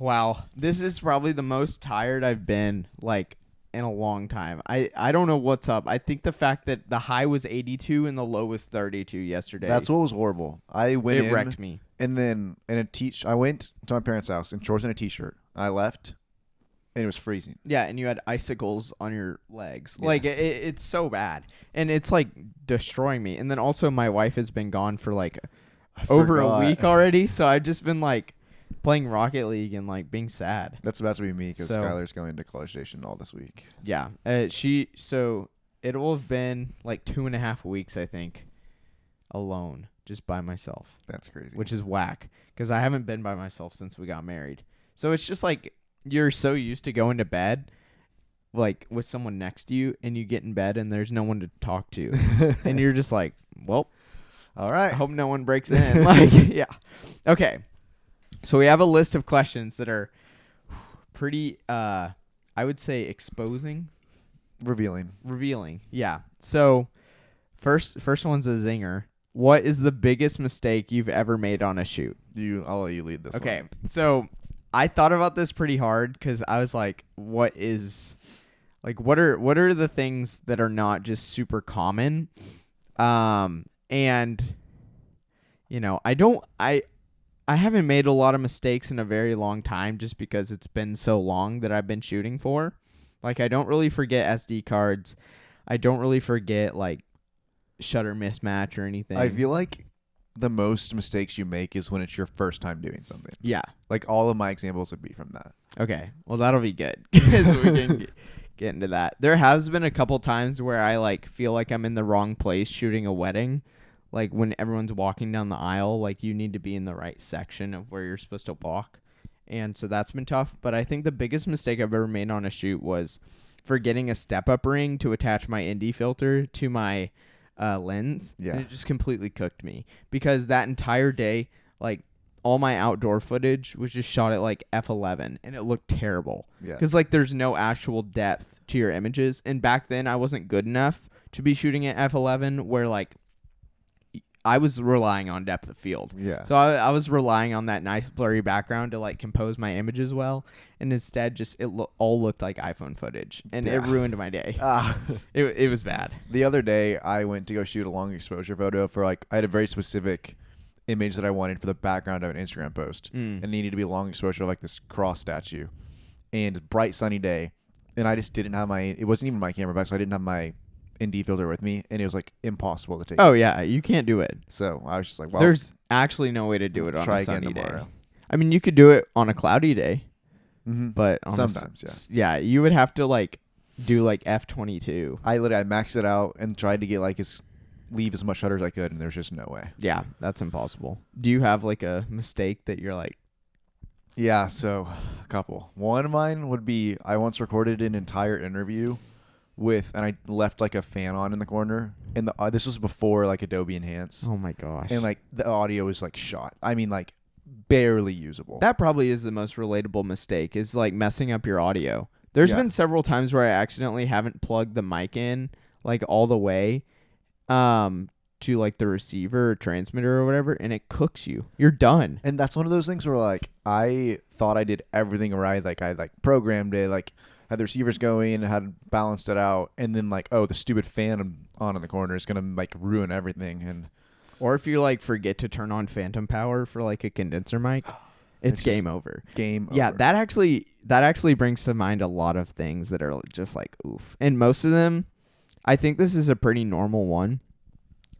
Wow. This is probably the most tired I've been, like, in a long time. I don't know what's up. I think the fact that the high was 82 and the low was 32 yesterday. That's what was horrible. I went in. It wrecked me. And then I went to my parents' house in shorts and a t-shirt. I left, and it was freezing. Yeah, and you had icicles on your legs. Yes. Like, it's so bad. And it's, like, destroying me. And then also my wife has been gone for, like, over a week already. So I've just been, like, playing Rocket League and, like, being sad. That's about to be me because So- Skylar's going to college station all this week. Yeah. So it will have been, like, 2.5 weeks, I think, alone, just by myself. That's crazy. Which is whack because I haven't been by myself since we got married. So it's just like you're so used to going to bed like with someone next to you and you get in bed and there's no one to talk to. And you're just like, well, all I right. hope no one breaks in. Like, yeah. Okay. So we have a list of questions that are pretty, I would say revealing. Yeah. So first one's a zinger. What is the biggest mistake you've ever made on a shoot? I'll let you lead this one. Okay, so I thought about this pretty hard because I was like, what are the things that are not just super common? And you know, I haven't made a lot of mistakes in a very long time just because it's been so long that I've been shooting for. Like, I don't really forget SD cards. I don't really forget like shutter mismatch or anything. I feel like the most mistakes you make is when it's your first time doing something. Yeah. Like, all of my examples would be from that. Okay. Well, that'll be good because we can get into that. There has been a couple times where I like feel like I'm in the wrong place shooting a wedding. Like when everyone's walking down the aisle, like you need to be in the right section of where you're supposed to walk. And so that's been tough. But I think the biggest mistake I've ever made on a shoot was forgetting a step-up ring to attach my ND filter to my lens. Yeah. And it just completely cooked me because that entire day, like all my outdoor footage was just shot at like f11 and it looked terrible. Yeah. Because like there's no actual depth to your images. And back then I wasn't good enough to be shooting at f11 where like I was relying on depth of field. Yeah. So I was relying on that nice blurry background to like compose my images well, and instead just all looked like iPhone footage, and it ruined my day. It was bad. The other day I went to go shoot a long exposure photo for like I had a very specific image that I wanted for the background of an Instagram post, and it needed to be a long exposure of like this cross statue, and bright sunny day, and I just didn't have it wasn't even my camera back, so I didn't have my ND filter with me, and it was like impossible to take. Oh yeah, you can't do it. So I was just like, well, there's actually no way to do it on try a sunny again day. tomorrow. I mean, you could do it on a cloudy day, but on sometimes, yeah, you would have to like do like f22. I maxed it out and tried to get like leave as much shutter as I could, and there's just no way. Yeah, that's impossible. Do you have like a mistake that you're like? Yeah, so a couple. One of mine would be I once recorded an entire interview and I left like a fan on in the corner, and this was before like Adobe Enhance. Oh my gosh. And like the audio was like shot. I mean, like barely usable. That probably is the most relatable mistake, is like messing up your audio. There's been several times where I accidentally haven't plugged the mic in like all the way to like the receiver or transmitter or whatever, and it cooks you. You're done. And that's one of those things where like I thought I did everything right. Like I like programmed it, like had the receivers going and had balanced it out, and then like, oh, the stupid fan on in the corner is gonna like ruin everything. And or if you like forget to turn on phantom power for like a condenser mic, it's game over. Game over. Yeah, that actually brings to mind a lot of things that are just like oof. And most of them, I think this is a pretty normal one,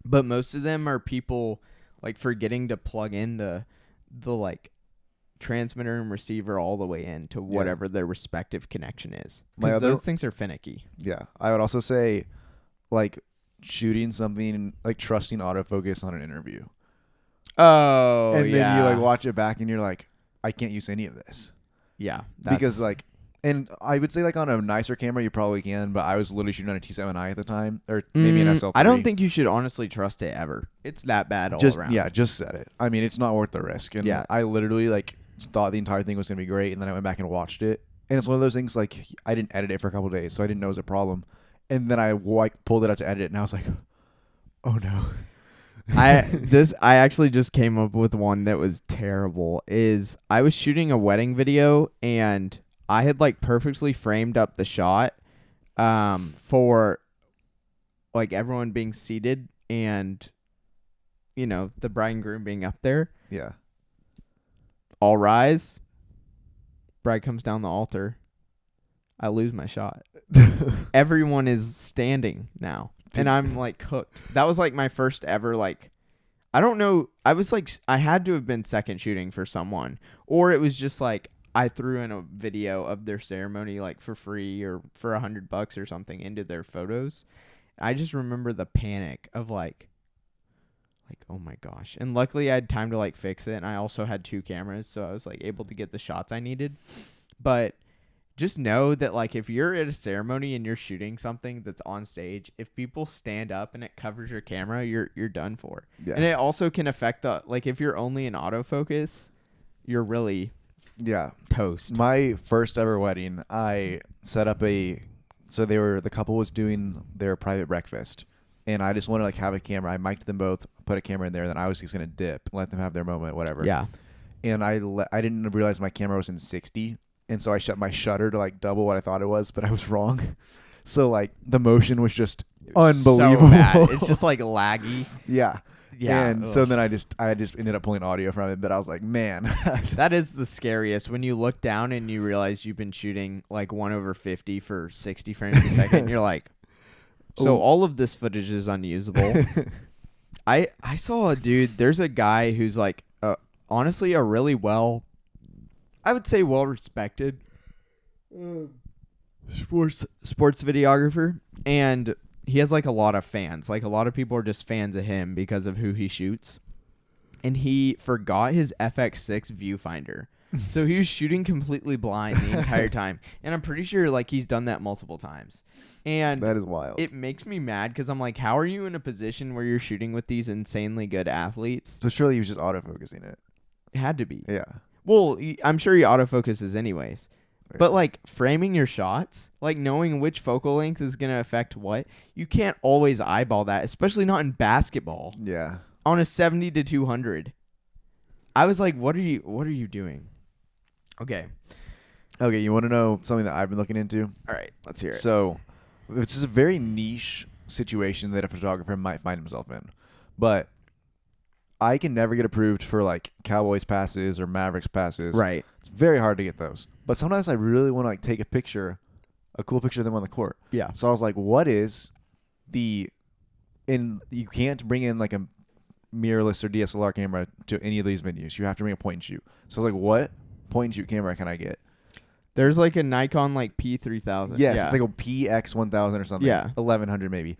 but most of them are people like forgetting to plug in the like transmitter and receiver all the way in to whatever their respective connection is. Because those things are finicky. Yeah. I would also say like shooting something, like trusting autofocus on an interview. Oh, and then you like watch it back and you're like, I can't use any of this. Yeah. Because like, and I would say like on a nicer camera you probably can, but I was literally shooting on a T7i at the time, or maybe an SL3. I don't think you should honestly trust it ever. It's that bad all around. Yeah, just set it. I mean, it's not worth the risk. And I literally like thought the entire thing was gonna be great, and then I went back and watched it, and it's one of those things like I didn't edit it for a couple of days, so I didn't know it was a problem, and then I like pulled it out to edit it, and I was like, oh no. I actually just came up with one that was terrible. Is I was shooting a wedding video and I had like perfectly framed up the shot for like everyone being seated and the bride and groom being up there. Yeah. All rise. Bride comes down the altar. I lose my shot. Everyone is standing now. And I'm like cooked. That was like my first ever like, I don't know. I was like, I had to have been second shooting for someone, or it was just like I threw in a video of their ceremony like for free or for $100 or something into their photos. I just remember the panic of like, oh my gosh. And luckily I had time to like fix it. And I also had 2 cameras. So I was like able to get the shots I needed. But just know that like if you're at a ceremony and you're shooting something that's on stage, if people stand up and it covers your camera, you're done for. Yeah. And it also can affect the like if you're only in autofocus, you're really toast. My first ever wedding, I set up the couple was doing their private breakfast, and I just wanted to like have a camera. I mic'd them both, put a camera in there, and then I was just gonna dip, let them have their moment, whatever. Yeah. And I didn't realize my camera was in 60. And so I shut my shutter to like double what I thought it was, but I was wrong. So like the motion was just unbelievable. So bad. It's just like laggy. Yeah. Yeah. And so then I just ended up pulling audio from it, but I was like, man. That is the scariest when you look down and you realize you've been shooting like 1/50 for 60 frames a second. You're like, so all of this footage is unusable. I saw a dude, there's a guy who's like honestly a really I would say well-respected sports videographer, and he has like a lot of fans. Like a lot of people are just fans of him because of who he shoots. And he forgot his FX6 viewfinder. So he was shooting completely blind the entire time. And I'm pretty sure like he's done that multiple times. And that is wild. It makes me mad because I'm like, how are you in a position where you're shooting with these insanely good athletes? So surely he was just autofocusing it. It had to be. Yeah. Well, I'm sure he autofocuses anyways. But, like, framing your shots, like, knowing which focal length is going to affect what, you can't always eyeball that, especially not in basketball. Yeah. On a 70-200. I was like, what are you doing? Okay, you want to know something that I've been looking into? All right, let's hear it. So, it's just a very niche situation that a photographer might find himself in. But I can never get approved for like Cowboys passes or Mavericks passes. Right. It's very hard to get those. But sometimes I really want to like take a cool picture of them on the court. Yeah. So I was like, what is you can't bring in like a mirrorless or DSLR camera to any of these venues. You have to bring a point and shoot. So I was like, what point and shoot camera can I get? There's like a Nikon like P3000. Yes, yeah. It's like a PX1000 or something. Yeah. 1100 maybe.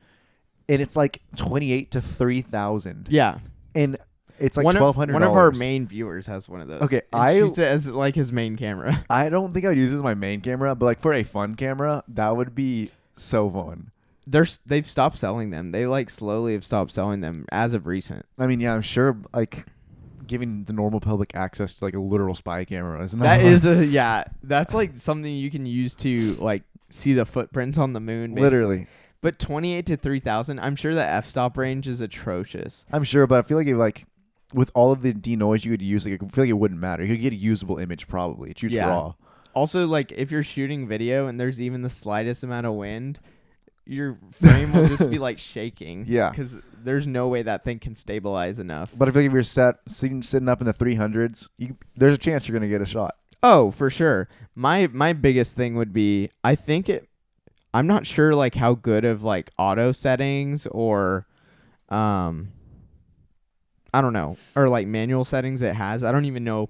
And it's like 28 to 3000. Yeah. And it's like $1,200. One of our main viewers has one of those. Okay, I use it as like his main camera. I don't think I would use it as my main camera, but like for a fun camera, that would be so fun. They've stopped selling them. They like slowly have stopped selling them as of recent. I mean, yeah, I'm sure like giving the normal public access to like a literal spy camera is not. That's like something you can use to like see the footprints on the moon. Basically. Literally. But 28 to 3000, I'm sure the f-stop range is atrocious. I'm sure, but I feel like if like with all of the denoise you could use, like I feel like it wouldn't matter. You could get a usable image probably. It shoots raw. Also, like if you're shooting video and there's even the slightest amount of wind, your frame will just be like shaking. Yeah. Because there's no way that thing can stabilize enough. But I feel like if you're sitting up in the 300s, there's a chance you're going to get a shot. Oh, for sure. My biggest thing would be, I'm not sure like how good of like auto settings or I don't know, or like manual settings it has. I don't even know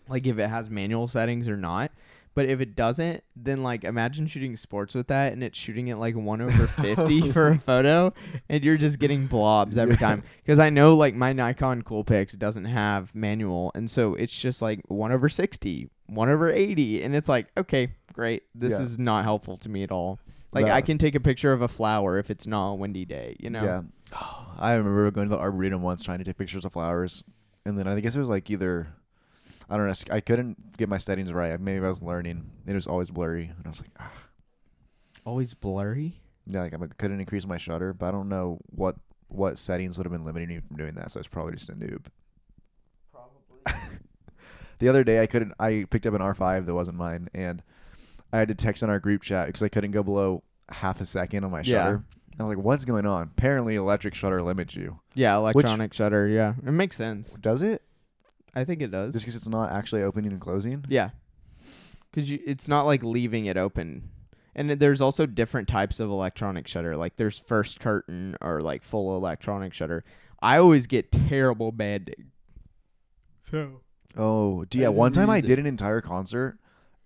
like if it has manual settings or not. But if it doesn't, then like imagine shooting sports with that and it's shooting at like 1/50 for a photo and you're just getting blobs every time. Because I know like my Nikon Coolpix doesn't have manual, and so it's just like 1/60, 1/80, and it's like, okay, great. This is not helpful to me at all. Like I can take a picture of a flower if it's not a windy day, you know? Yeah. I remember going to the Arboretum once trying to take pictures of flowers, and then I guess it was like either, I don't know, I couldn't get my settings right. Maybe I was learning. It was always blurry, and I was like, Always blurry? Yeah, like I couldn't increase my shutter, but I don't know what what settings would have been limiting you from doing that. So it's probably just a noob. Probably. The other day I picked up an R5 that wasn't mine, and I had to text on our group chat because I couldn't go below half a second on my shutter. I was like, what's going on? Apparently electric shutter limits you. Yeah, electronic shutter. Yeah, it makes sense. Does it? I think it does. Just because it's not actually opening and closing? Yeah, because it's not like leaving it open. And there's also different types of electronic shutter. Like there's first curtain or like full electronic shutter. I always get terrible banding. So. Oh, yeah. One time I did an entire concert,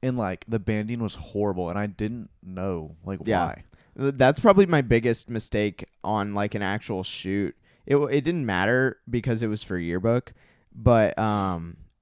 and like the banding was horrible, and I didn't know why. That's probably my biggest mistake on like an actual shoot. It didn't matter because it was for yearbook, but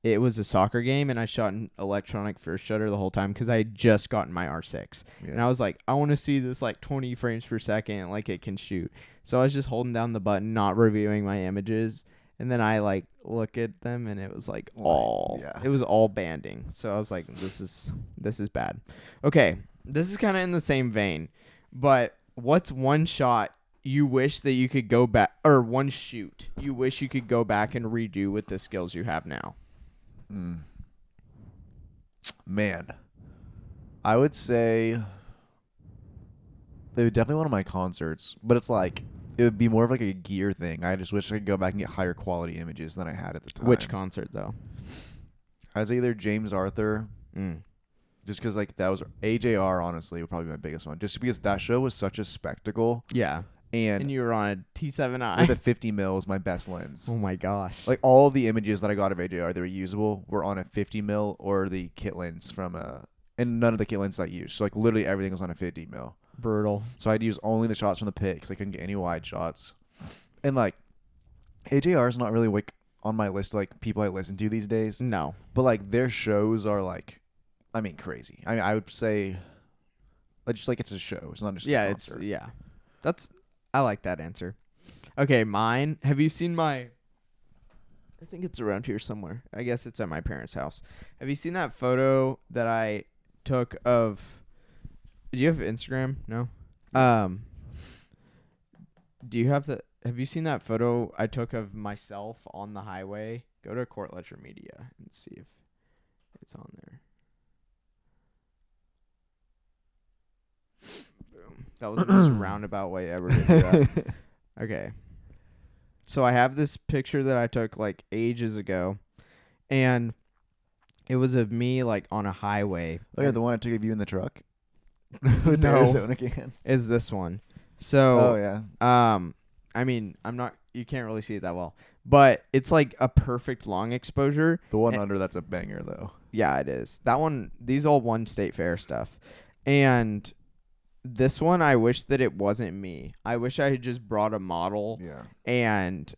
it was a soccer game, and I shot an electronic first shutter the whole time because I had just gotten my R6. Yeah. And I was like, I want to see this like 20 frames per second, like it can shoot. So I was just holding down the button, not reviewing my images. And then I like look at them, and it was like it was all banding. So I was like, this is bad. Okay, this is kind of in the same vein, but what's one shot you wish that you could go back, or one shoot you wish you could go back and redo with the skills you have now? Man, I would say they were definitely one of my concerts, but it's like it would be more of like a gear thing. I just wish I could go back and get higher quality images than I had at the time. Which concert though? I was either James Arthur, just because like that was AJR. Honestly, would probably be my biggest one, just because that show was such a spectacle. Yeah. And you were on a T7i. With a 50 mil was my best lens. Oh my gosh. Like all of the images that I got of AJR that were usable were on a 50 mil or the kit lens from and none of the kit lenses I used. So like literally everything was on a 50 mil. Brutal. So I'd use only the shots from the pit because I couldn't get any wide shots. And like AJR is not really like on my list of like people I listen to these days. No. But like their shows are like, I mean, crazy. I mean, I would say just like it's a show. It's not just a concert. I like that answer. Okay, mine. Have you seen my... I think it's around here somewhere. I guess it's at my parents' house. Have you seen that photo that I took of... Do you have Instagram? No? Do you have the... Have you seen that photo I took of myself on the highway? Go to Cort, Letcher Media and see if it's on there. That was the most roundabout way ever to do that. Okay. So I have this picture that I took like ages ago, and it was of me like on a highway. Oh yeah, the one I took of you in the truck? With the Arizona can. Is this one. So oh yeah. I mean, you can't really see it that well, but it's like a perfect long exposure. The one under that's a banger though. Yeah, it is. That one, these all won State Fair stuff. And this one, I wish that it wasn't me. I wish I had just brought a model and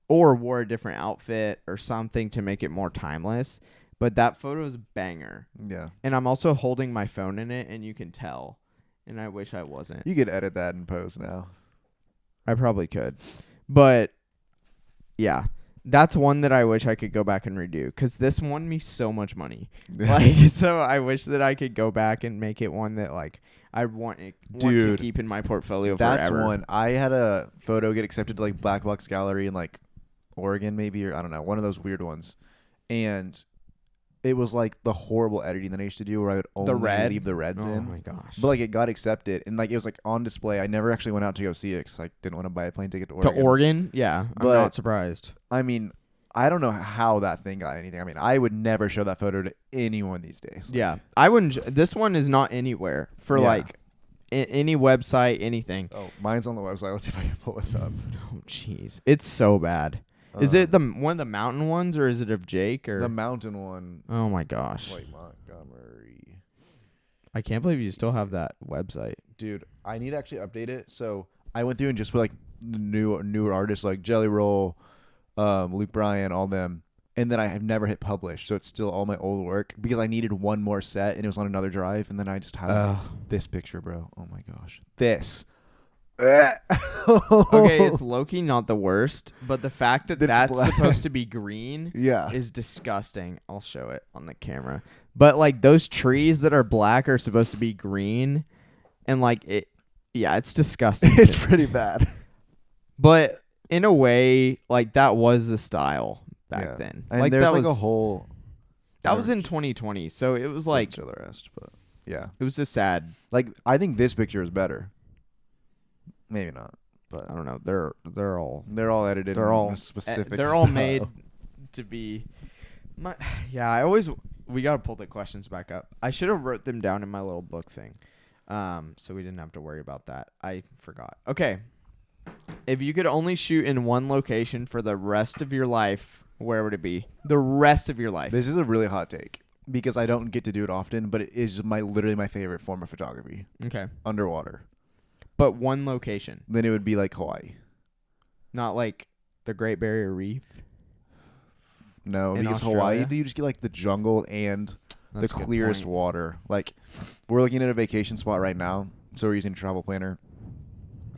or wore a different outfit or something to make it more timeless. But that photo is banger. Yeah. And I'm also holding my phone in it, and you can tell. And I wish I wasn't. You could edit that in post now. I probably could. But, yeah. That's one that I wish I could go back and redo, because this won me so much money. So I wish that I could go back and make it one that like I want to keep in my portfolio forever. That's one. I had a photo get accepted to like Black Box Gallery in like Oregon maybe, or I don't know, one of those weird ones. And it was like the horrible editing that I used to do where I would only leave the reds in. Oh my gosh. But like it got accepted, and like it was like on display. I never actually went out to go see it because I didn't want to buy a plane ticket to Oregon. To Oregon? Yeah. I'm not surprised. I mean, I don't know how that thing got anything. I mean, I would never show that photo to anyone these days. Like, yeah. I wouldn't. This one is not anywhere for like any website, anything. Oh, mine's on the website. Let's see if I can pull this up. Oh, jeez. It's so bad. Is it the one of the mountain ones, or is it of Jake? Or the mountain one? Oh my gosh! Wait, Montgomery. I can't believe you still have that website, dude. I need to actually update it. So I went through and just put like the newer artists like Jelly Roll, Luke Bryan, all them, and then I have never hit publish. So it's still all my old work because I needed one more set and it was on another drive, and then I just have this picture, bro. Oh my gosh, this. Okay, it's low-key not the worst, but the fact that that's supposed to be green is disgusting. I'll show it on the camera. But like those trees that are black are supposed to be green, and like it's disgusting. It's pretty bad. But in a way, like that was the style back Yeah. then. And like there's that like was a whole. that was in 2020, so it was like Show the rest, but yeah, it was just sad. like I think this picture is better. Maybe not, but I don't know. They're all edited. they're in all a specific. they're all style. made to be. We gotta pull the questions back up. I should have wrote them down in my little book thing, so we didn't have to worry about that. I forgot. Okay, if you could only shoot in one location for the rest of your life, where would it be? The rest of your life. This is a really hot take because I don't get to do it often, but it is literally my favorite form of photography. Okay, Underwater. but one location, Then it would be like Hawaii. not like the Great Barrier Reef. No, In because Australia? Hawaii, you just get like the jungle and That's a the good clearest point. water. Like we're looking at a vacation spot right now, so we're using a travel planner,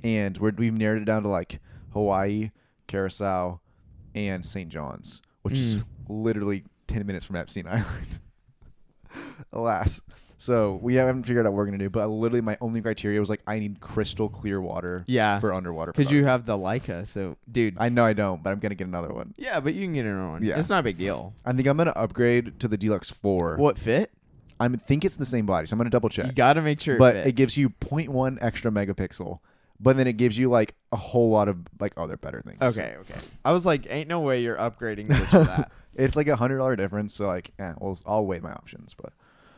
and we've narrowed it down to like Hawaii, Curacao, and St. John's, which is literally 10 minutes from Epstein Island. Alas. So we haven't figured out what we're going to do, but literally my only criteria was like I need crystal clear water Yeah, for underwater. because you photography. have the Leica. So, dude. I know I don't, but I'm going to get another one. Yeah, but you can get another one. Yeah. It's not a big deal. I think I'm going to upgrade to the Deluxe 4. What fit? I think it's the same body, so I'm going to double check. You got to make sure But it fits. it gives you 0.1 extra megapixel, but then it gives you like a whole lot of like other better things. Okay. I was like, ain't no way you're upgrading this or that. It's like $100 difference, so like, I'll weigh my options. But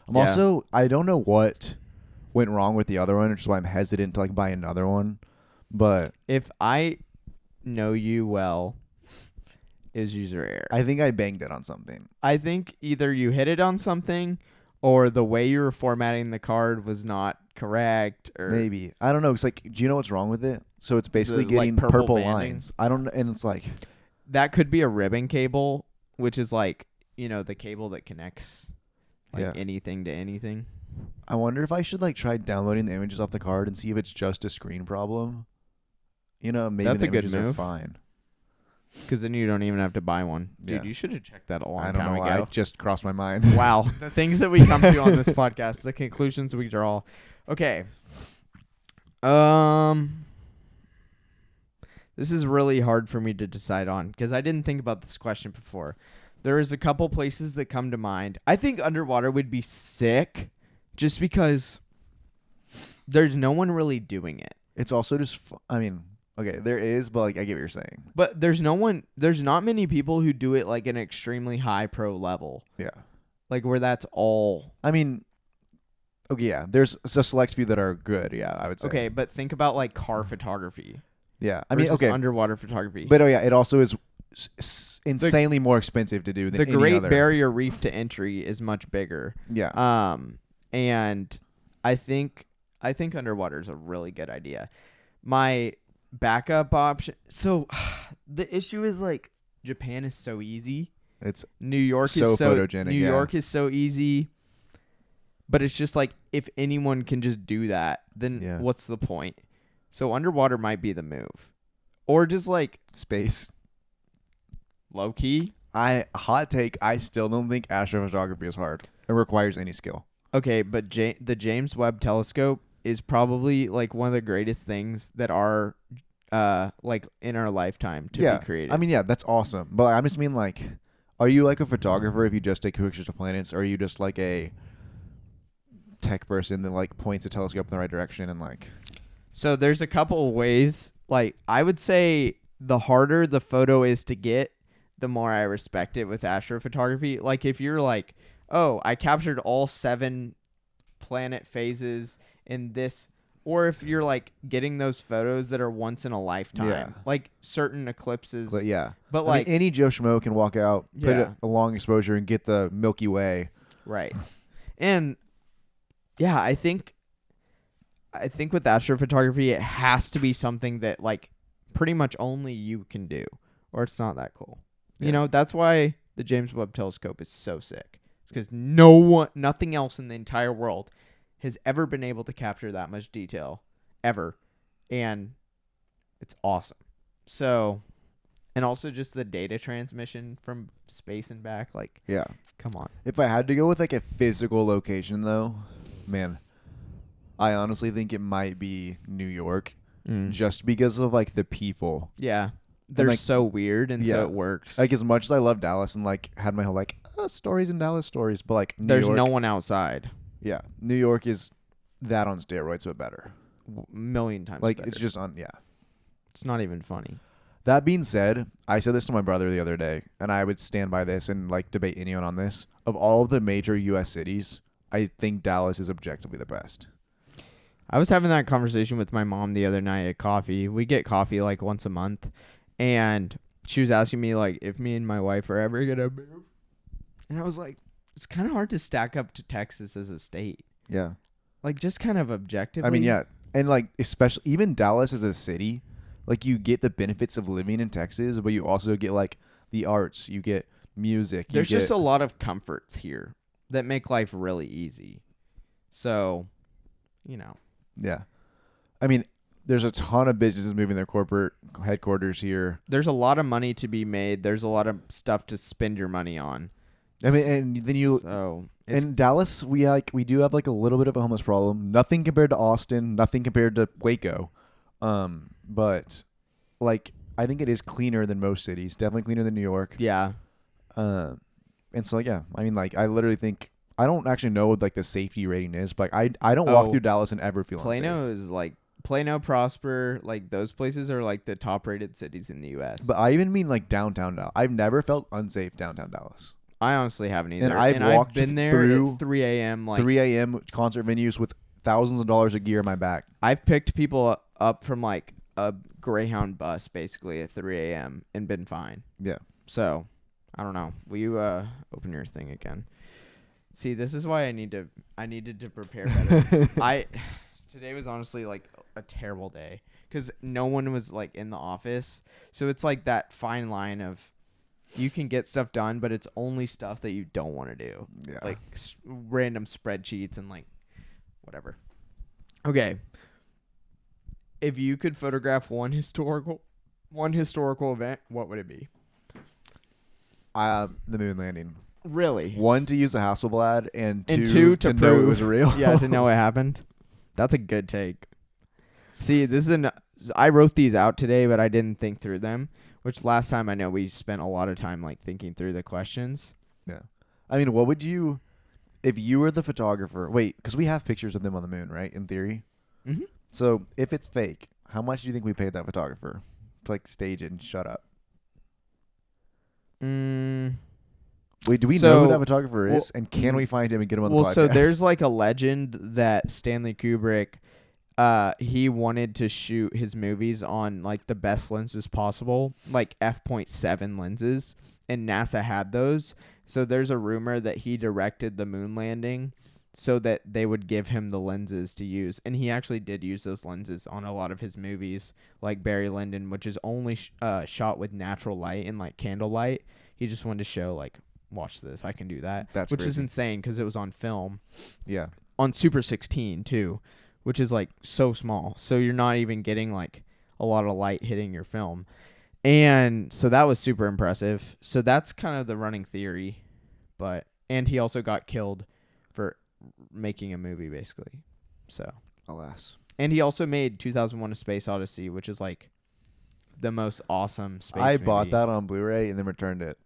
I'm Yeah. also, I don't know what went wrong with the other one, which is why I'm hesitant to like buy another one. But If I know you well, is user error. I think I banged it on something. I think either you hit it on something or the way you were formatting the card was not correct. Or Maybe. I don't know. It's like, do you know what's wrong with it? So it's basically The, like, getting purple purple banding? lines. I don't know. And it's like, That could be a ribbon cable, which is like, the cable that connects like Yeah. anything to anything. I wonder if I should like try downloading the images off the card and see if it's just a screen problem. Maybe That's the a good images are move. fine. Because then you don't even have to buy one. Dude, Yeah. you should have checked that a long I don't time know ago. why. It just crossed my mind. Wow. The things that we come to on this podcast, the conclusions we draw. Okay. This is really hard for me to decide on because I didn't think about this question before. There is a couple places that come to mind. I think underwater would be sick just because there's no one really doing it. It's also just, okay, there is, but like I get what you're saying. But there's not many people who do it like an extremely high pro level. Yeah. Like where that's all. Okay, yeah. There's a select few that are good. Yeah, I would say. Okay, but think about like car photography. Yeah. Versus underwater photography. But it also is insanely more expensive to do than the any Great other. Barrier Reef to entry is much bigger. Yeah. And I think underwater is a really good idea. My backup option. So the issue is like Japan is so easy. It's New York so is so photogenic. New York is so easy. But it's just like if anyone can just do that, then what's the point? So underwater might be the move. Or just like space. Low key. Hot take, I still don't think astrophotography is hard. It requires any skill. Okay, but the James Webb Telescope is probably like one of the greatest things that are like in our lifetime to be created. That's awesome. But I just mean like, are you like a photographer if you just take pictures of planets, or are you just like a tech person that like points a telescope in the right direction and like? So there's a couple of ways. Like I would say the harder the photo is to get, the more I respect it with astrophotography. Like if you're like, oh, I captured all 7 planet phases in this, or if you're like getting those photos that are once in a lifetime, like certain eclipses. But yeah. But like any Joe Schmo can walk out, put a long exposure and get the Milky Way. Right. And yeah, I think with astrophotography, it has to be something that like pretty much only you can do, or it's not that cool. Yeah. That's why the James Webb Telescope is so sick. It's because nothing else in the entire world has ever been able to capture that much detail ever. And it's awesome. So, and also just the data transmission from space and back. Like, come on. If I had to go with like a physical location though, man, I honestly think it might be New York. just because of like the people. Yeah. They're like, so weird, and so it works. Like as much as I love Dallas and like had my whole like stories in Dallas stories, but like There's no one outside. Yeah, New York is that on steroids, but better. Million times like better. It's just on. Yeah, it's not even funny. That being said, I said this to my brother the other day, and I would stand by this and like debate anyone on this. Of all of the major U.S. cities, I think Dallas is objectively the best. I was having that conversation with my mom the other night at coffee. We get coffee like once a month, and she was asking me like if me and my wife are ever gonna move, and I was like, it's kind of hard to stack up to Texas as a state. Yeah, like just kind of objectively. I mean, yeah, and like especially even Dallas as a city, like you get the benefits of living in Texas, but you also get like the arts, you get music. There's just a lot of comforts here that make life really easy. So, Yeah. I mean, there's a ton of businesses moving their corporate headquarters here. There's a lot of money to be made. There's a lot of stuff to spend your money on. I mean, and then in Dallas, we do have like a little bit of a homeless problem. Nothing compared to Austin, nothing compared to Waco. But like I think it is cleaner than most cities. Definitely cleaner than New York. Yeah. And so yeah, I mean like I literally think I don't actually know what like the safety rating is, but I don't walk through Dallas and ever feel Plano unsafe. is like Plano, Prosper, like those places are like the top rated cities in the US. But I even mean like downtown Dallas. I've never felt unsafe downtown Dallas. I honestly haven't either. And I've been there at 3 a.m. Like 3 a.m. concert venues with thousands of dollars of gear in my back. I've picked people up from like a Greyhound bus basically at 3 a.m. and been fine. Yeah. So, I don't know. Will you open your thing again? See, this is why I needed to prepare better. Today was honestly like a terrible day because no one was like in the office. So it's like that fine line of you can get stuff done, but it's only stuff that you don't want to do. Yeah. Like random spreadsheets and like whatever. Okay. If you could photograph one historical event, what would it be? The moon landing. Really? 1, to use a Hasselblad, and two to know prove it was real. Yeah, to know what happened. That's a good take. See, I wrote these out today, but I didn't think through them. Which last time I know we spent a lot of time like thinking through the questions. Yeah. I mean, what would you, if you were the photographer? Wait, because we have pictures of them on the moon, right? In theory. Mm-hmm. So if it's fake, how much do you think we paid that photographer to like stage it and shut up? Wait, do we know who that photographer is? And can we find him and get him on the podcast? So there's like a legend that Stanley Kubrick, he wanted to shoot his movies on like the best lenses possible, like f.7 lenses, and NASA had those. So there's a rumor that he directed the moon landing so that they would give him the lenses to use. And he actually did use those lenses on a lot of his movies, like Barry Lyndon, which is only shot with natural light and like candlelight. He just wanted to show like, watch this, I can do that. Which is insane because it was on film. Yeah. On Super 16 too, which is like so small. So you're not even getting like a lot of light hitting your film. And so that was super impressive. So that's kind of the running theory. And he also got killed for making a movie basically. So, alas. And he also made 2001: A Space Odyssey, which is like the most awesome space movie. I bought that on Blu-ray and then returned it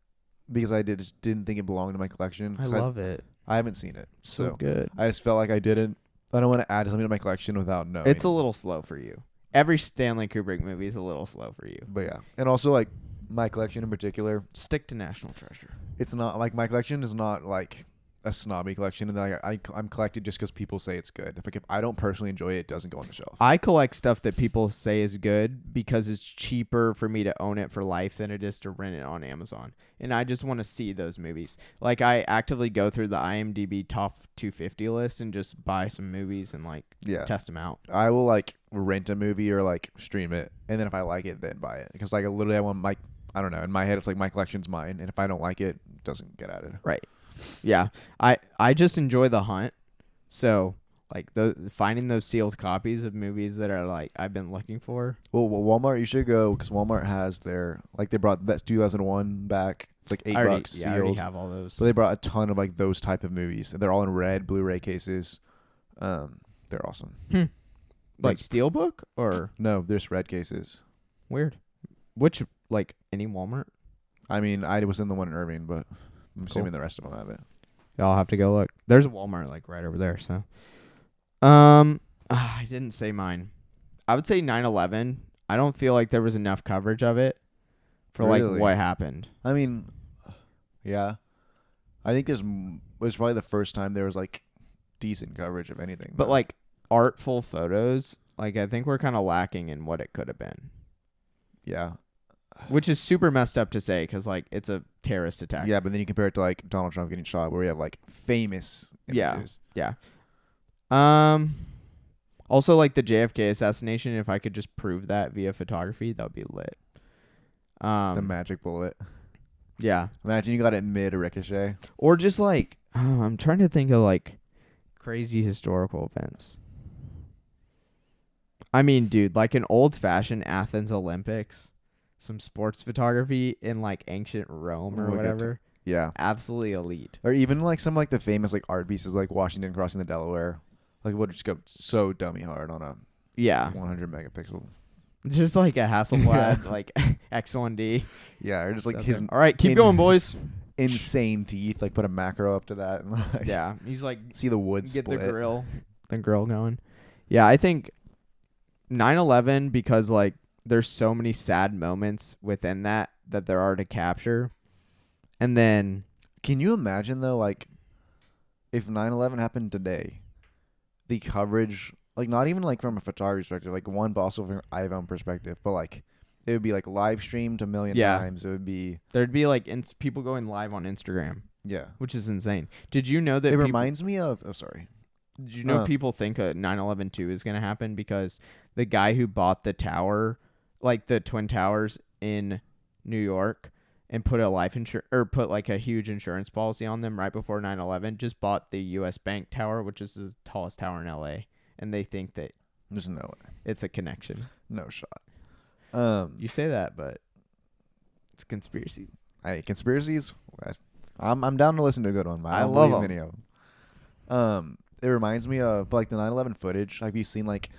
because I just didn't think it belonged to my collection. I love it. I haven't seen it. So good. I just felt like I don't want to add something to my collection without knowing. It's a little slow for you. Every Stanley Kubrick movie is a little slow for you. But yeah. And also like my collection in particular. Stick to National Treasure. It's not like my collection is not like a snobby collection, and I'm collected just because people say it's good. If I don't personally enjoy it, it doesn't go on the shelf. I collect stuff that people say is good because it's cheaper for me to own it for life than it is to rent it on Amazon. And I just want to see those movies. Like I actively go through the IMDb top 250 list and just buy some movies and like test them out. I will like rent a movie or like stream it, and then if I like it, then buy it. Because like literally I want I don't know, in my head it's like my collection's mine, and if I don't like it, it doesn't get added. Right. Yeah, I just enjoy the hunt. So like finding those sealed copies of movies that are like I've been looking for. Well, Walmart, you should go because Walmart has their they brought that 2001 back. It's like $8 sealed. I already have all those. But they brought a ton of like those type of movies. They're all in red Blu-ray cases. They're awesome. Like Steelbook or No, there's red cases. weird. Which like any Walmart? I mean, I was in the one in Irving, but I'm assuming the rest of them have it. I'll have to go look. There's a Walmart like right over there. So, I didn't say mine. I would say 9/11. I don't feel like there was enough coverage of it for like Really? what happened. I mean, yeah. I think it was probably the first time there was like decent coverage of anything. But like artful photos, like I think we're kind of lacking in what it could have been. Yeah. Which is super messed up to say because like it's a terrorist attack. Yeah, but then you compare it to like Donald Trump getting shot, where we have like famous images. Yeah. Also, like the JFK assassination, if I could just prove that via photography, that would be lit. The magic bullet. Yeah. Imagine you got it mid ricochet. Or just like, I'm trying to think of like crazy historical events. I mean, dude, like an old-fashioned Athens Olympics, some sports photography in like ancient Rome or whatever. Yeah. Absolutely elite. Or even like some like the famous like art pieces like Washington crossing the Delaware. Like would just go so dummy hard on a 100 megapixel. Just like a Hasselblad, like X1D. Yeah, or just like his. All right, keep going, boys. Insane teeth. Like put a macro up to that. And like, Yeah, he's like see the wood get split. the grill going. Yeah, I think 9/11 because like there's so many sad moments within that there are to capture, and then Can you imagine though, like if 9/11 happened today, the coverage, like not even like from a photography perspective, like one, but also from an iPhone perspective, but like it would be like live streamed a million times. It would be there'd be like people going live on Instagram, which is insane. Did you know that it reminds me of? Oh, sorry. Did you know people think a 9/11-2 is going to happen because the guy who bought the tower, like the Twin Towers in New York, and put a life insurance or put like a huge insurance policy on them right before 9/11, just bought the U.S. Bank Tower, which is the tallest tower in L.A., and they think that There's no way. it's a connection. No shot. You say that, but it's conspiracy. Hey, conspiracies. I'm down to listen to a good one. But I love them. Many of them. It reminds me of like the 9/11 footage. Have you seen like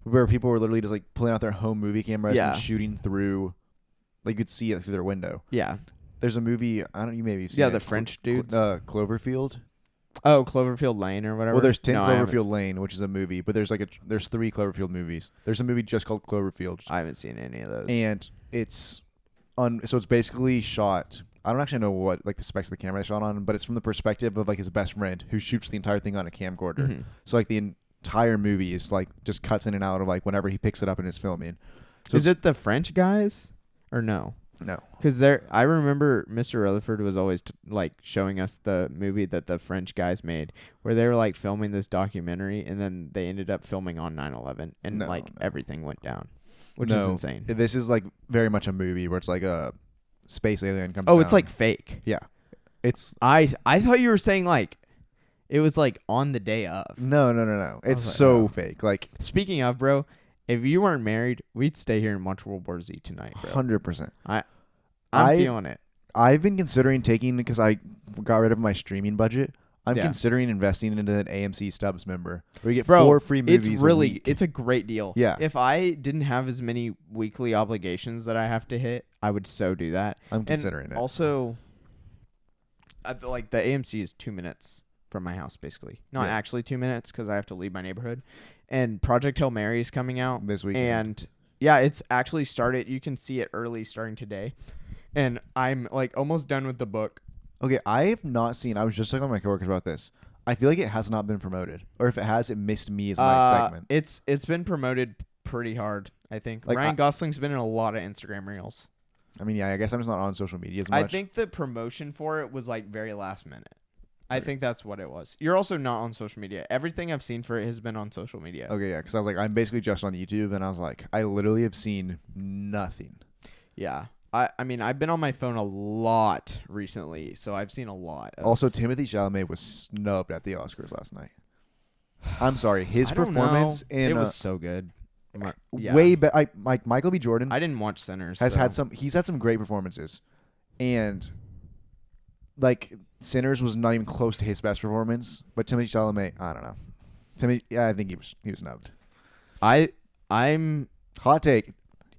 where people were literally just like pulling out their home movie cameras and shooting through? Like you could see it through their window. Yeah. There's a movie. I don't. You maybe seen it. The French dudes. Cloverfield. Oh, Cloverfield Lane or whatever. Well, there's 10 Cloverfield Lane, which is a movie, but there's there's 3 Cloverfield movies. There's a movie just called Cloverfield. I haven't seen any of those. And it's so it's basically shot. I don't actually know what like the specs of the camera they shot on, but it's from the perspective of like his best friend who shoots the entire thing on a camcorder. Mm-hmm. So like the entire movie is like just cuts in and out of like whenever he picks it up and is filming. So is it the French guys or no? No, because I remember Mr. Rutherford was always like showing us the movie that the French guys made, where they were like filming this documentary, and then they ended up filming on 9/11, and everything went down, which is insane. This is like very much a movie where it's like a space alien comes. Oh, down. It's like fake. Yeah, it's. I thought you were saying like it was like on the day of. No. It's so fake. Like speaking of, bro. If you weren't married, we'd stay here and watch World War Z tonight, bro. 100%. I'm feeling it. I've been considering taking, because I got rid of my streaming budget, I'm considering investing into an AMC Stubs member where you get 4 free movies a week. It's a great deal. Yeah. If I didn't have as many weekly obligations that I have to hit, I would so do that. I'm considering it. Also, like the AMC is 2 minutes from my house, basically. Not actually 2 minutes because I have to leave my neighborhood. And Project Hail Mary is coming out this weekend. And yeah, it's actually started. You can see it early starting today. And I'm like almost done with the book. Okay, I have not seen. I was just talking to my coworkers about this. I feel like it has not been promoted, or if it has, it missed me as my segment. It's been promoted pretty hard. I think like Ryan Gosling's been in a lot of Instagram reels. I mean, yeah, I guess I'm just not on social media as much. I think the promotion for it was like very last minute. I think that's what it was. You're also not on social media. Everything I've seen for it has been on social media. Okay, yeah, because I was like, I'm basically just on YouTube, and I was like, I literally have seen nothing. Yeah. I mean, I've been on my phone a lot recently, so I've seen a lot. Also, Timothée Chalamet was snubbed at the Oscars last night. I'm sorry, his performance in it was so good. Way better. Like Michael B. Jordan. I didn't watch Sinners. He's had some great performances, and like Sinners was not even close to his best performance. But Timothée Chalamet, I don't know. I think he was snubbed. I'm Hot take.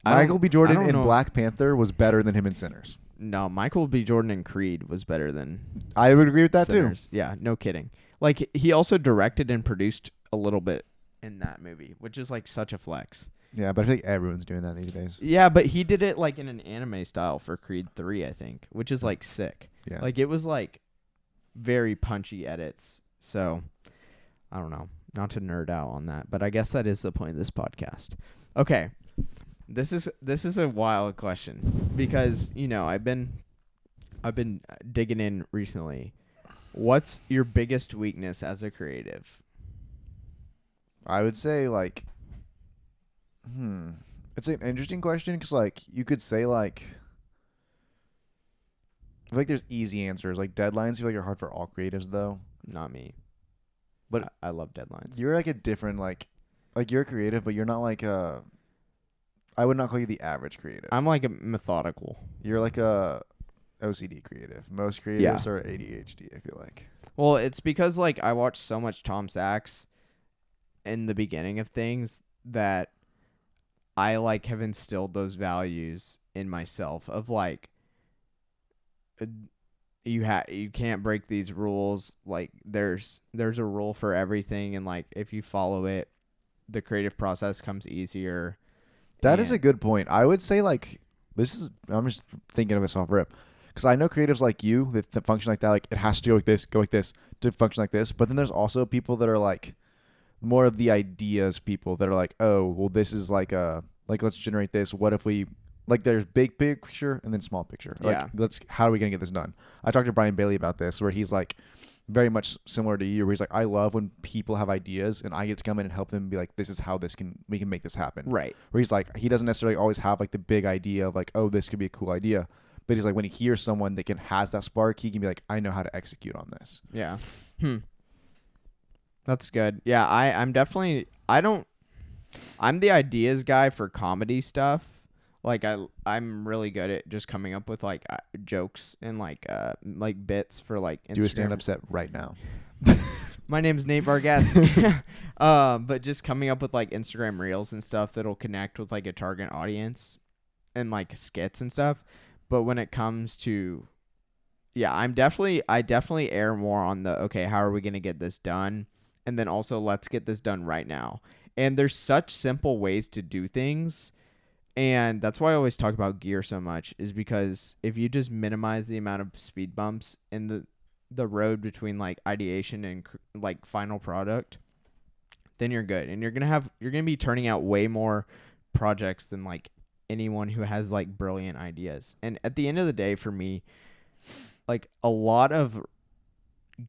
I don't- Michael B. I Jordan don't in know. Black Panther was better than him in Sinners. No, Michael B. Jordan in Creed was better than I would agree with that Sinners. Yeah, no kidding. Like he also directed and produced a little bit in that movie, which is like such a flex. too. Yeah, but I think everyone's doing that these days. Yeah, but he did it like in an anime style for Creed 3, I think, which is like sick. Yeah. Like it was like very punchy edits. So I don't know, not to nerd out on that, but I guess that is the point of this podcast. Okay. This is a wild question because, you know, I've been digging in recently. What's your biggest weakness as a creative? I would say like, it's an interesting question because like you could say like, I feel like there's easy answers. Like deadlines feel like are hard for all creatives though. Not me. But I love deadlines. You're like a different like you're a creative, but you're not like a. I would not call you the average creative. I'm like a methodical. You're like a OCD creative. Most creatives are ADHD, I feel like. Well, it's because like I watched so much Tom Sachs in the beginning of things that I like have instilled those values in myself of like you can't break these rules. Like there's a rule for everything, and like if you follow it, the creative process comes easier. That is a good point. I would say like I'm just thinking of this off rip. Because I know creatives like you that function like that, like it has to go like this to function like this. But then there's also people that are like more of the ideas people that are like, oh, well, this is like let's generate this. What if we like there's big picture and then small picture. Yeah. Like how are we gonna get this done? I talked to Brian Bailey about this where he's like very much similar to you, where he's like, I love when people have ideas and I get to come in and help them be like, this is how we can make this happen. Right. Where he's like, he doesn't necessarily always have like the big idea of like, oh, this could be a cool idea. But he's like, when he hears someone that has that spark, he can be like, I know how to execute on this. Yeah. That's good. Yeah, I'm definitely I'm the ideas guy for comedy stuff. Like I'm really good at just coming up with like jokes and like bits for like Instagram. Do a stand-up set right now. My name's Nate Bargatze. But just coming up with like Instagram reels and stuff that'll connect with like a target audience and like skits and stuff. But when it comes to, I definitely err more on the, okay, how are we going to get this done? And then also let's get this done right now. And there's such simple ways to do things. And that's why I always talk about gear so much, is because if you just minimize the amount of speed bumps in the road between like ideation and like final product, then you're good. And you're going to be turning out way more projects than like anyone who has like brilliant ideas. And at the end of the day, for me, like a lot of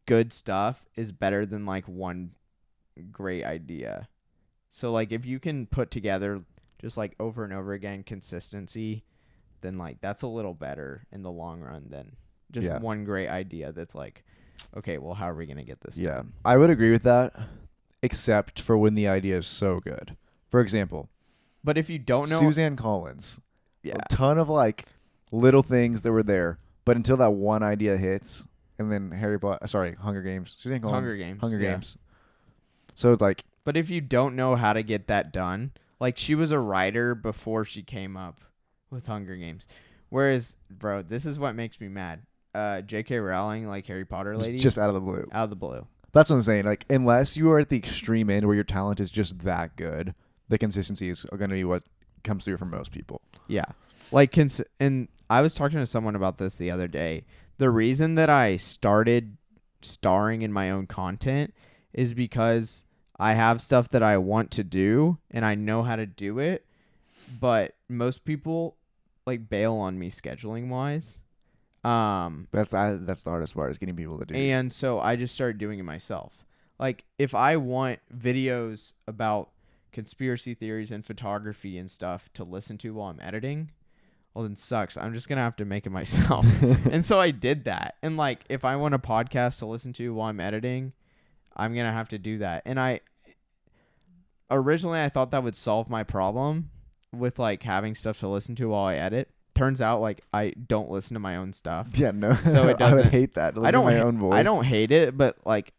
good stuff is better than like one great idea. So like if you can put together just like over and over again consistency, then like that's a little better in the long run than just one great idea that's like, okay, well, how are we going to get this done? I would agree with that, except for when the idea is so good. For example, but if you don't know Suzanne Collins, a ton of like little things that were there, but until that one idea hits, and then Hunger Games, Suzanne Collins, Hunger Games. So it's like, but if you don't know how to get that done, like she was a writer before she came up with Hunger Games, whereas, bro, this is what makes me mad. J.K. Rowling, like Harry Potter lady, just out of the blue. Out of the blue. That's what I'm saying. Like, unless you are at the extreme end where your talent is just that good, the consistency is going to be what comes through for most people. Yeah. Like, and I was talking to someone about this the other day. The reason that I started starring in my own content is because I have stuff that I want to do and I know how to do it, but most people like bail on me scheduling wise. That's the hardest part, is getting people to do. And so I just started doing it myself. Like if I want videos about conspiracy theories and photography and stuff to listen to while I'm editing, well, then sucks. I'm just going to have to make it myself. And so I did that. And like, if I want a podcast to listen to while I'm editing, I'm going to have to do that. And originally I thought that would solve my problem with like having stuff to listen to while I edit. Turns out like I don't listen to my own stuff. Yeah, no. So it doesn't. I would hate that. I don't my own voice. I don't hate it, but like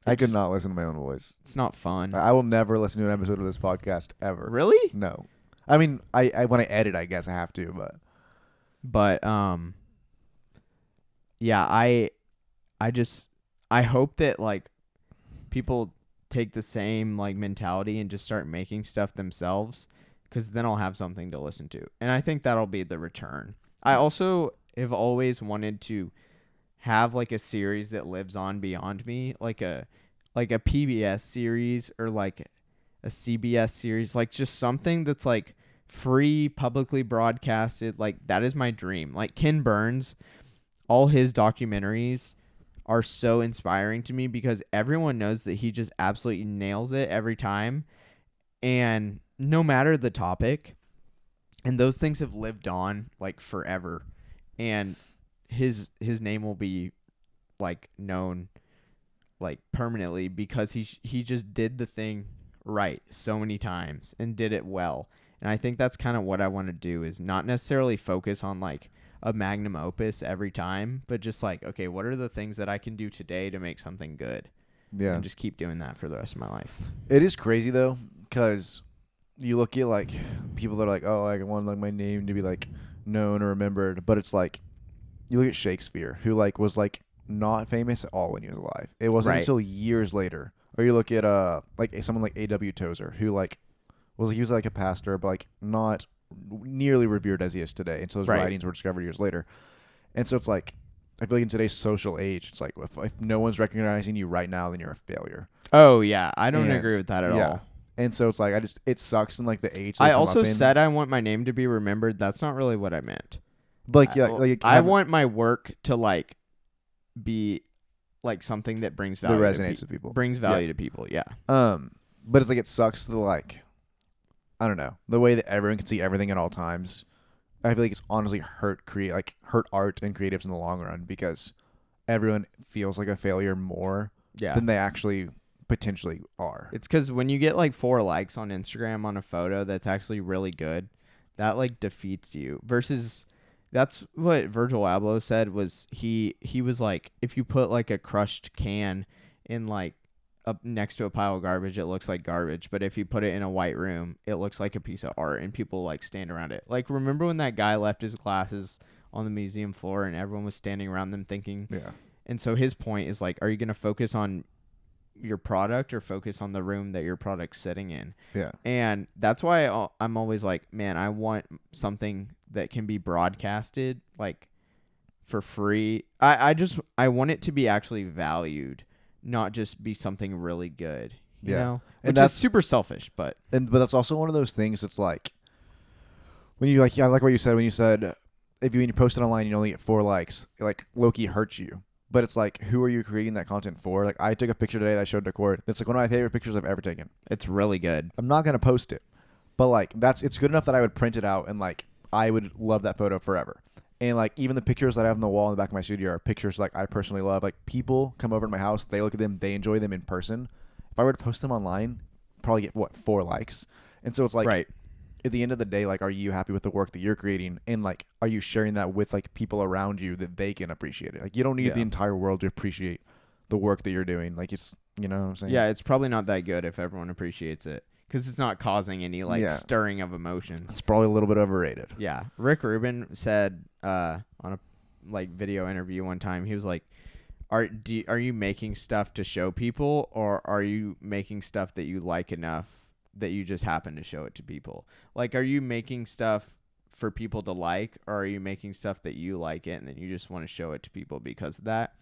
I could not listen to my own voice. It's not fun. I will never listen to an episode of this podcast ever. Really? No. I mean, I when I edit, I guess I have to, But yeah, I hope that like people take the same like mentality and just start making stuff themselves, because then I'll have something to listen to, and I think that'll be the return. I also have always wanted to have like a series that lives on beyond me, like a PBS series or like a CBS series, like just something that's like free, publicly broadcasted. Like that is my dream. Like Ken Burns, all his documentaries are so inspiring to me because everyone knows that he just absolutely nails it every time, and no matter the topic, and those things have lived on like forever, and his name will be like known like permanently because he just did the thing right so many times and did it well. And I think that's kind of what I want to do, is not necessarily focus on like a magnum opus every time, but just like, okay, what are the things that I can do today to make something good? yeah. And just keep doing that for the rest of my life. It is crazy though, because you look at like people that are like, oh, I want like my name to be like known or remembered, but it's like you look at Shakespeare, who like was like not famous at all when he was alive. It wasn't until years later. Or you look at like someone like A.W. Tozer, who like he was like a pastor, but like not nearly revered as he is today. And so his writings were discovered years later. And so it's like, I feel like in today's social age, it's like if no one's recognizing you right now, then you're a failure. Oh yeah, I don't agree with that at all. And so it's like it sucks in like the age. I also said I want my name to be remembered. That's not really what I meant. But like I want my work to like be like something that brings value. That resonates with people. Brings value to people. Yeah. But it's like it sucks the like, I don't know, the way that everyone can see everything at all times. I feel like it's honestly hurt art and creatives in the long run, because everyone feels like a failure more than they actually potentially are. It's because when you get like 4 likes on Instagram on a photo that's actually really good, that like defeats you. Versus that's what Virgil Abloh said, was he was like, if you put like a crushed can in like up next to a pile of garbage, it looks like garbage, but if you put it in a white room, it looks like a piece of art, and people like stand around it. Like, remember when that guy left his glasses on the museum floor and everyone was standing around them thinking? Yeah. And so his point is like, are you going to focus on your product or focus on the room that your product's sitting in? Yeah. And that's why I'm always like, man, I want something that can be broadcasted like for free. I want it to be actually valued, not just be something really good, you know? Which is super selfish, but that's also one of those things that's like, when you like, I like what you said when you said, when you post it online, you only get 4 likes, like low-key hurts you. But it's like, who are you creating that content for? Like, I took a picture today that I showed to Cort. It's like one of my favorite pictures I've ever taken. It's really good. I'm not going to post it, but like, it's good enough that I would print it out, and like, I would love that photo forever. And like, even the pictures that I have on the wall in the back of my studio are pictures like I personally love. Like, people come over to my house, they look at them, they enjoy them in person. If I were to post them online, probably get 4 likes. And so it's like, at the end of the day, like, are you happy with the work that you're creating? And like, are you sharing that with like people around you that they can appreciate it? Like, you don't need the entire world to appreciate the work that you're doing. Like, it's, you know what I'm saying? Yeah, it's probably not that good if everyone appreciates it, because it's not causing any like stirring of emotions. It's probably a little bit overrated. Yeah. Rick Rubin said on a like video interview one time, he was like, are you making stuff to show people, or are you making stuff that you like enough that you just happen to show it to people? Like, are you making stuff for people to like, or are you making stuff that you like it and then you just want to show it to people because of that?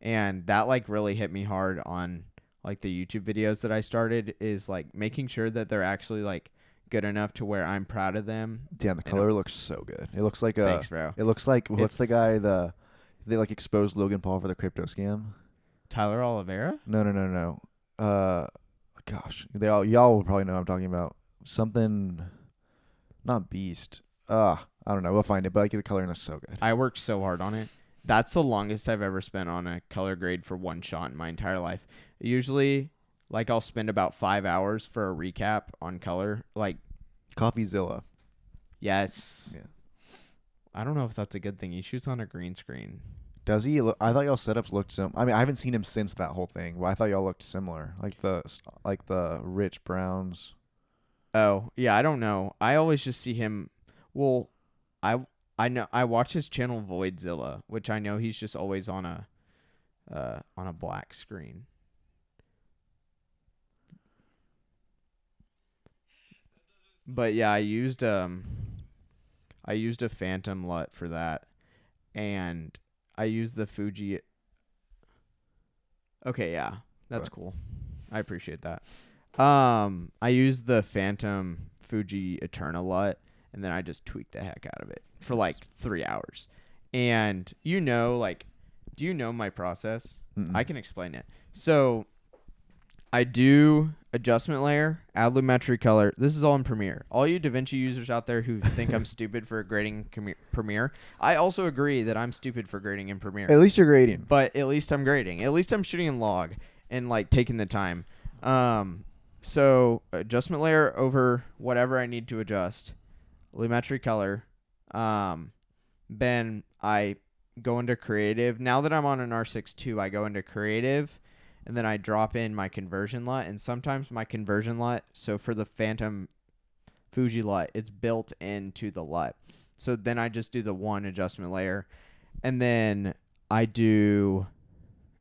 And that like really hit me hard on like the YouTube videos that I started, is like making sure that they're actually like good enough to where I'm proud of them. Yeah, the color looks so good. It looks like thanks, bro. It looks like, what's the guy, they like exposed Logan Paul for the crypto scam? Tyler Oliveira? No. Gosh, y'all will probably know what I'm talking about. Something, not Beast. I don't know. We'll find it. But like, the coloring is so good. I worked so hard on it. That's the longest I've ever spent on a color grade for one shot in my entire life. Usually, like, I'll spend about 5 hours for a recap on color. Like, CoffeeZilla. Yes. Yeah. I don't know if that's a good thing. He shoots on a green screen. Does he? I thought y'all setups looked sim. I mean, I haven't seen him since that whole thing, but I thought y'all looked similar, like the Rich Browns. Oh, yeah, I don't know. I always just see him. Well, I know I watch his channel Voidzilla, which I know he's just always on a black screen. But yeah, I used a Phantom LUT for that, and I used the Fuji. Okay, yeah, that's cool. I appreciate that. I used the Phantom Fuji Eterna LUT, and then I just tweaked the heck out of it for like 3 hours. And do you know my process? Mm-mm. I can explain it. So I do adjustment layer, add lumetri color. This is all in Premiere. All you DaVinci users out there who think I'm stupid for grading Premiere, I also agree that I'm stupid for grading in Premiere. At least you're grading. But at least I'm grading. At least I'm shooting in log and like taking the time. So adjustment layer over whatever I need to adjust. Lumetri color. Then I go into creative. Now that I'm on an R6 II, I go into creative, and then I drop in my conversion LUT. And sometimes my conversion LUT, so for the Phantom Fuji LUT, it's built into the LUT. So then I just do the one adjustment layer, and then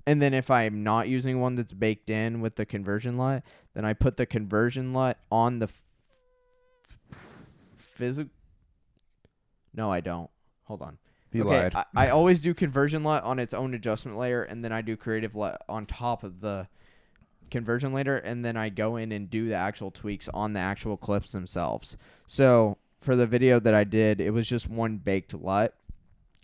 if I'm not using one that's baked in with the conversion LUT, then I put the conversion LUT on the physical. No, I don't. Hold on. You lied. I always do conversion LUT on its own adjustment layer, and then I do creative LUT on top of the conversion layer, and then I go in and do the actual tweaks on the actual clips themselves. So for the video that I did, it was just one baked LUT.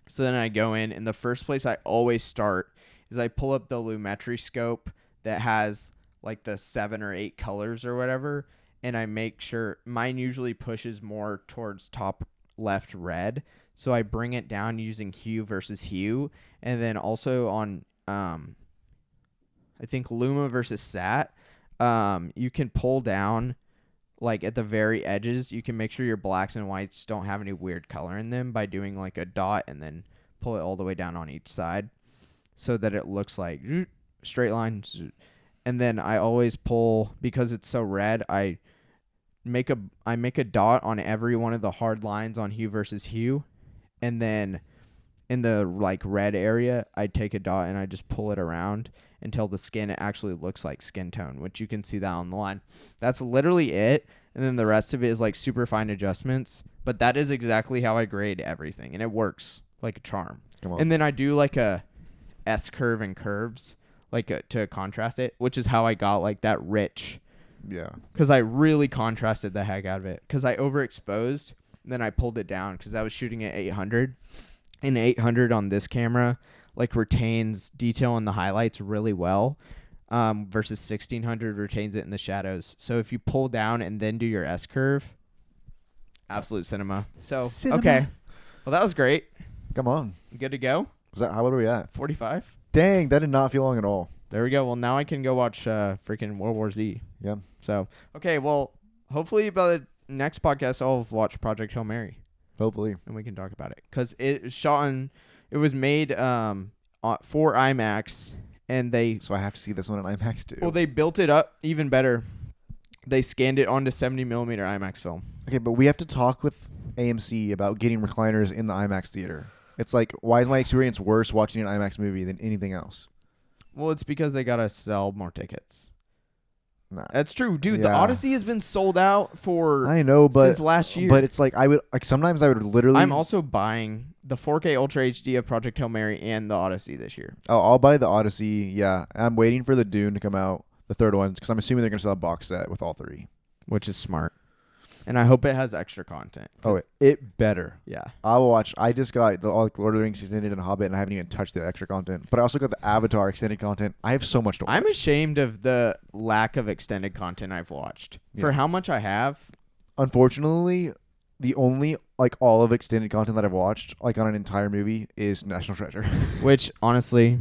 So then I go in, and the first place I always start is I pull up the lumetri scope that has like the 7 or 8 colors or whatever, and I make sure mine usually pushes more towards top left red. So I bring it down using hue versus hue, and then also on I think Luma versus Sat, you can pull down like at the very edges. You can make sure your blacks and whites don't have any weird color in them by doing like a dot and then pull it all the way down on each side so that it looks like straight lines. And then I always pull, because it's so red, I make a dot on every one of the hard lines on hue versus hue. And then in the like red area, I take a dot and I just pull it around until the skin actually looks like skin tone, which you can see that on the line. That's literally it. And then the rest of it is like super fine adjustments. But that is exactly how I grade everything. And it works like a charm. And then I do like a S curve and curves like to contrast it, which is how I got like that rich. Yeah. Because I really contrasted the heck out of it. Because I overexposed. Then I pulled it down because I was shooting at 800. And 800 on this camera like retains detail in the highlights really well, versus 1600 retains it in the shadows. So if you pull down and then do your S curve, absolute cinema. So okay, well that was great. Come on, Good to go. was that how old are we at? 45. Dang, that did not feel long at all. There we go. Well, now I can go watch freaking World War Z. Yeah. So okay, well hopefully by the next podcast I'll have watched Project Hail Mary. Hopefully. And we can talk about it because it was made for IMAX, and So I have to see this one in IMAX too. Well, they built it up even better. They scanned it onto 70 millimeter IMAX film. Okay, but we have to talk with AMC about getting recliners in the IMAX theater. It's like, why is my experience worse watching an IMAX movie than anything else? Well, it's because they gotta sell more tickets. Nah. That's true, dude. Yeah. The Odyssey has been sold out for since last year. But it's like sometimes I would literally. I'm also buying the 4K Ultra HD of Project Hail Mary and the Odyssey this year. Oh, I'll buy the Odyssey. Yeah, I'm waiting for the Dune to come out, the third one, because I'm assuming they're gonna sell a box set with all three, which is smart. And I hope it has extra content. Oh, it better. Yeah. I will watch. I just got the Lord of the Rings extended and Hobbit, and I haven't even touched the extra content. But I also got the Avatar extended content. I have so much to watch. I'm ashamed of the lack of extended content I've watched. For how much I have. Unfortunately, the only all of extended content that I've watched on an entire movie is National Treasure. Which, honestly,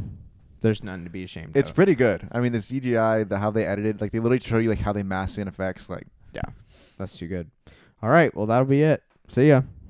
there's none to be ashamed of. It's pretty good. I mean, the CGI, how they edited, they literally show you how they mask in effects. Yeah, that's too good. All right, well, that'll be it. See ya.